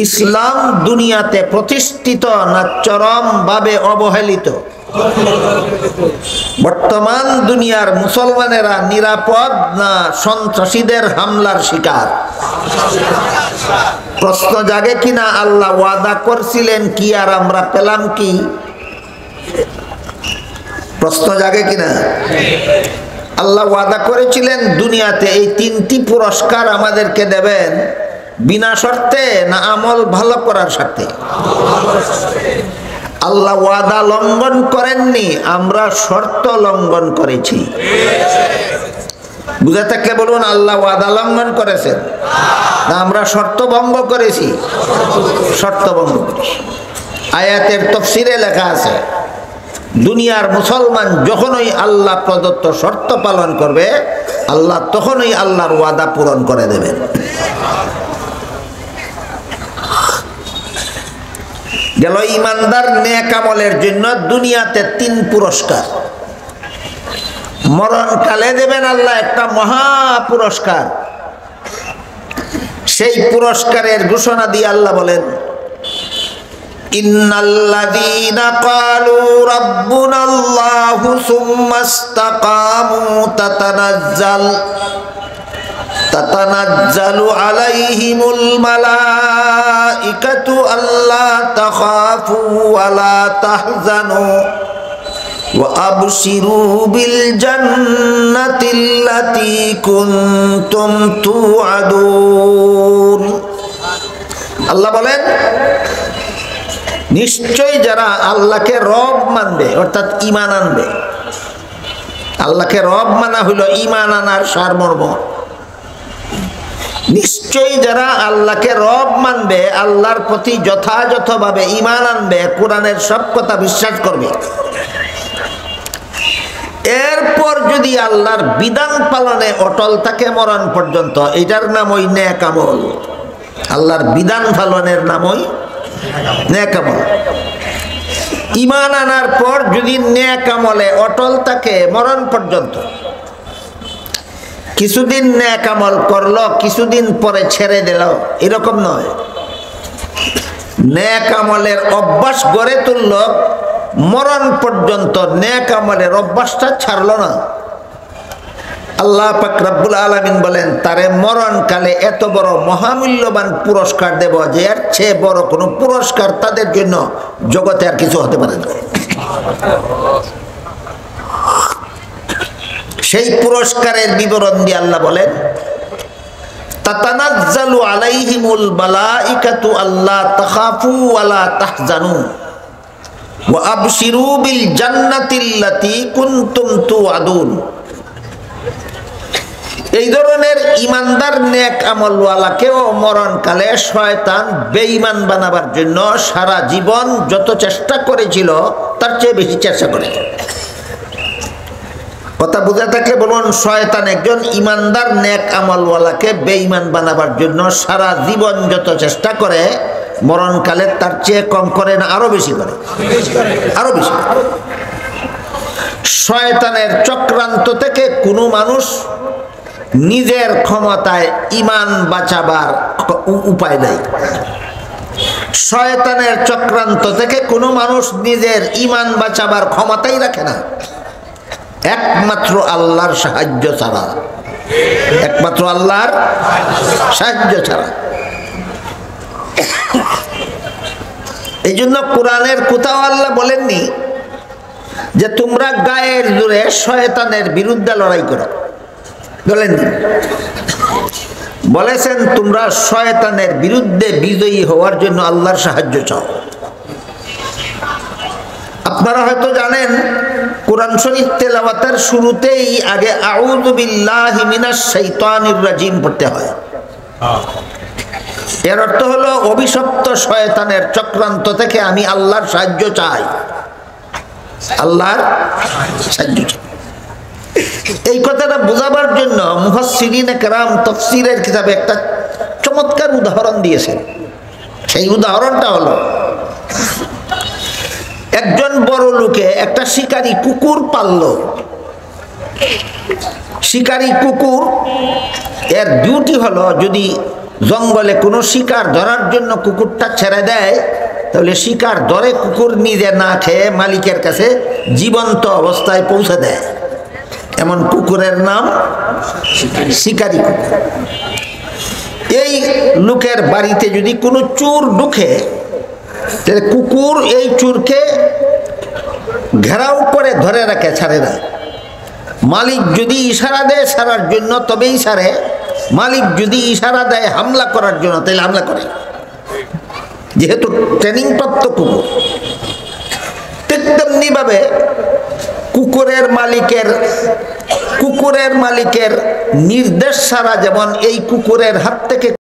ইসলাম দুনিয়াতে প্রতিষ্ঠিত না চরমভাবে অবহেলিত? বর্তমান দুনিয়ার মুসলমানেরা নিরাপদ না সন্ত্রাসীদের হামলার শিকার? প্রশ্ন জাগে কিনা আল্লাহ ওয়াদা করছিলেন কি আর আমরা পেলাম কি? প্রশ্ন জাগে কিনা? আল্লাহ ওয়াদা করেছিলেন দুনিয়াতে এই তিনটি পুরস্কার আমাদেরকে দেবেন, বিনা শর্তে না আমল ভালো করার সাথে? আল্লাহ ওয়াদা লঙ্ঘন করেননি, আমরা শর্ত লঙ্ঘন করেছি। বুঝে থাকলে বলুন, আল্লাহ ওয়াদা লঙ্ঘন করেছেন না আমরা শর্ত ভঙ্গ করেছি? শর্ত ভঙ্গ করেছি। আয়াতের তাফসীরে লেখা আছে, দুনিয়ার মুসলমান যখনই আল্লাহ প্রদত্ত শর্ত পালন করবে, আল্লাহ তখনই আল্লাহর ওয়াদা পূরণ করে দেবেন। গেল ইমানদার নেক আমলের জন্য দুনিয়াতে 3 পুরস্কার, মরণকালে দেবেন আল্লাহ একটা মহা পুরস্কার। সেই পুরস্কারের ঘোষণা দিয়ে আল্লাহ বলেন, ইন্নাল্লাযীনা ক্বালু রাব্বুনাল্লাহু সুম্মা ইসতাকামু তাতানাজ্জালু আলাইহিমুল মালাইকাতু আল্লা তাখাফু ওয়া লা তাহজানু ওয়া আবশিরু বিল জান্নাতিল্লাতী কুনতুম তুআদুন। আল্লাহ বলেন, নিশ্চয় যারা আল্লাহকে রব মানবে অর্থাৎ ঈমান আনবে, আল্লাহকে রব মানা হলো ঈমান আনার সারমর্ম। নিশ্চয়ই যারা আল্লাহকে রব মানবে, আল্লাহর প্রতি যথাযথভাবে ঈমান আনবে, কোরআনের সব কথা বিশ্বাস করবে, এরপর যদি আল্লাহর বিধান পালনে অটল থাকে মরণ পর্যন্ত, এটার নাম ওই নেক আমল। আল্লাহর বিধান পালনের নাম ওই নেক আমল। ঈমান আনার পর যদি নেক আমলে অটল থাকে মরণ পর্যন্ত, কিছুদিন নেক আমল করলো, কিছুদিন পরে ছেড়ে দিল, এরকম নয়। নেক আমলের অভ্যাস গড়ে তুলল, মরণ পর্যন্ত নেক আমলের অভ্যাসটা ছাড়লো না। আল্লাহ পাক রব্বুল আলামিন বলেন, তারে মরণকালে এত বড় মহামূল্যবান পুরস্কার দেব যে এর চেয়ে বড় কোনো পুরস্কার তাদের জন্য জগতে আর কিছু হতে পারে না। সেই পুরস্কারের বিবরণ দিয়ে আল্লাহ বলেন, তাতানাজ্জালু আলাইহিমুল মালাইকাতু আল্লা তাখাফু ওয়া লা তাহজানু ওয়া আবশিরু বিল জান্নাতিল্লাতী কুনতুম তুআদুন। এই ধরনের ইমানদার নেক আমলওয়ালাকেও মরণকালে শয়তান বেঈমান বানাবার জন্য সারা জীবন যত চেষ্টা করেছিল তার চেয়ে বেশি চেষ্টা করে। কথা বুঝে থাকলে বলুন, শয়তান একজন ইমানদার নেক আমলওয়ালাকে বেঈমান বানাবার জন্য সারা জীবন যত চেষ্টা করে, মরণকালে তার চেয়ে কম করে না, আরো বেশি করে, আরো বেশি। শয়তানের চক্রান্ত থেকে কোনো মানুষ নিজের ক্ষমতায় ঈমান বাঁচাবার উপায় নাই। শয়তানের চক্রান্ত থেকে কোনো মানুষ নিজের ঈমান বাঁচাবার ক্ষমতাই রাখে না, একমাত্র আল্লাহর সাহায্য ছাড়া, একমাত্র আল্লাহর সাহায্য ছাড়া। এই জন্য কোরআনের কোথাও আল্লাহ বলেননি যে তোমরা গায়ের জোরে শয়তানের বিরুদ্ধে লড়াই করো, বলেননি। বলেছেন তোমরা শয়তানের বিরুদ্ধে বিজয়ী হওয়ার জন্য আল্লাহর সাহায্য চাও। আপনারা হয়তো জানেন, কোরআন শরীফ তেলাওয়াতের শুরুতেই আগে আউযু বিল্লাহি মিনাশ শাইতানির রাজিম পড়তে হয়। এর অর্থ হলো অভিশপ্ত শয়তানের চক্রান্ত থেকে আমি আল্লাহর সাহায্য চাই, আল্লাহর সাহায্য চাই। এই কথাটা বোঝাবার জন্য মুফাসসিরিনে কেরাম তাফসীরের কিতাবে একটা চমৎকার উদাহরণ দিয়েছেন। সেই উদাহরণটা হলো, একজন বড় লোকে একটা শিকারী কুকুর পালল। শিকারী কুকুর এর ডিউটি হলো যদি জঙ্গলে কোনো শিকার ধরার জন্য কুকুরটা ছেড়ে দেয়, তাহলে শিকার ধরে কুকুর নিজে না খেয়ে মালিকের কাছে জীবন্ত অবস্থায় পৌঁছে দেয়। এমন কুকুরের নাম শিকারী কুকুর। এই লোকের বাড়িতে যদি কোনো চোর ঢুকে, তাহলে কুকুর এই চোরকে ঘেরাও করে ধরে রাখে, ছাড়ে না। মালিক যদি ইশারা দেয় ছাড়ার জন্য তবেই ছাড়ে, মালিক যদি ইশারা দেয় হামলা করার জন্য তাহলে হামলা করে, যেহেতু ট্রেনিং প্রাপ্ত কুকুর। ঠিক তেমনি ভাবে কুকুরের মালিকের নির্দেশ ছাড়া যেমন এই কুকুরের হাত থেকে